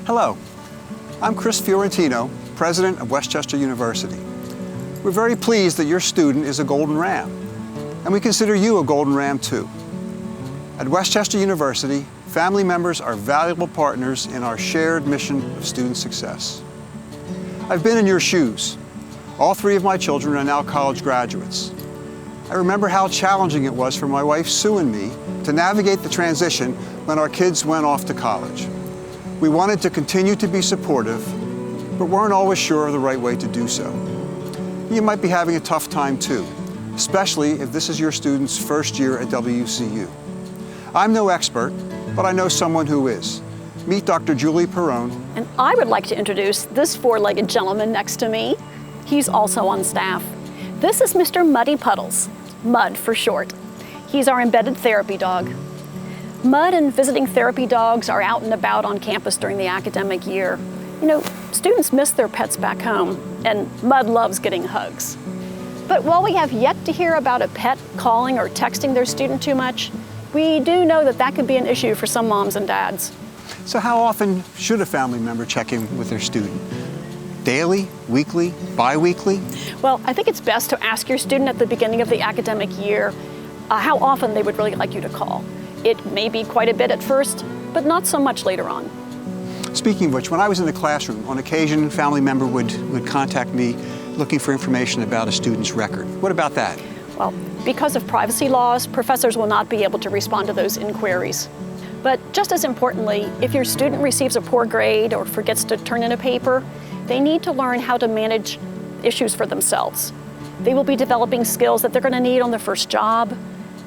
Hello, I'm Chris Fiorentino, President of Westchester University. We're very pleased that your student is a Golden Ram, and we consider you a Golden Ram too. At Westchester University, family members are valuable partners in our shared mission of student success. I've been in your shoes. All three of my children are now college graduates. I remember how challenging it was for my wife Sue and me to navigate the transition when our kids went off to college. We wanted to continue to be supportive, but weren't always sure of the right way to do so. You might be having a tough time too, especially if this is your student's first year at WCU. I'm no expert, but I know someone who is. Meet Dr. Julie Perrone. And I would like to introduce this four-legged gentleman next to me. He's also on staff. This is Mr. Muddy Puddles, Mud for short. He's our embedded therapy dog. Mud and visiting therapy dogs are out and about on campus during the academic year. You know, students miss their pets back home, and Mud loves getting hugs. But while we have yet to hear about a pet calling or texting their student too much, we do know that that could be an issue for some moms and dads. So how often should a family member check in with their student? Daily, weekly, bi-weekly? Well, I think it's best to ask your student at the beginning of the academic year how often they would really like you to call. It may be quite a bit at first, but not so much later on. Speaking of which, when I was in the classroom, on occasion, a family member would contact me looking for information about a student's record. What about that? Well, because of privacy laws, professors will not be able to respond to those inquiries. But just as importantly, if your student receives a poor grade or forgets to turn in a paper, they need to learn how to manage issues for themselves. They will be developing skills that they're going to need on their first job,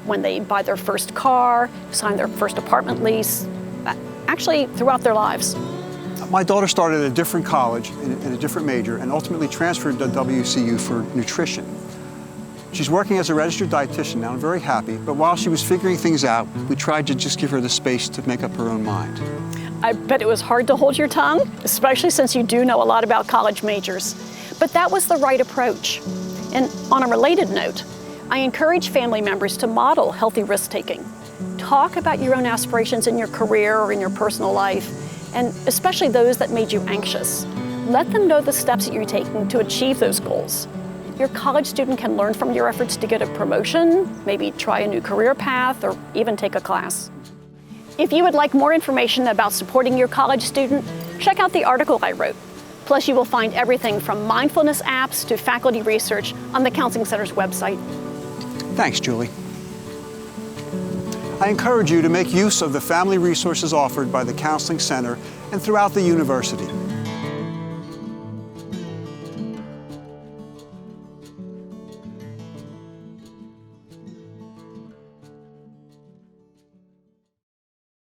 when they buy their first car, sign their first apartment lease, actually throughout their lives. My daughter started at a different college in a different major and ultimately transferred to WCU for nutrition. She's working as a registered dietitian now and very happy, but while she was figuring things out, we tried to just give her the space to make up her own mind. I bet it was hard to hold your tongue, especially since you do know a lot about college majors. But that was the right approach. And on a related note, I encourage family members to model healthy risk-taking. Talk about your own aspirations in your career or in your personal life, and especially those that made you anxious. Let them know the steps that you're taking to achieve those goals. Your college student can learn from your efforts to get a promotion, maybe try a new career path, or even take a class. If you would like more information about supporting your college student, check out the article I wrote. Plus, you will find everything from mindfulness apps to faculty research on the Counseling Center's website. Thanks, Julie. I encourage you to make use of the family resources offered by the Counseling Center and throughout the university.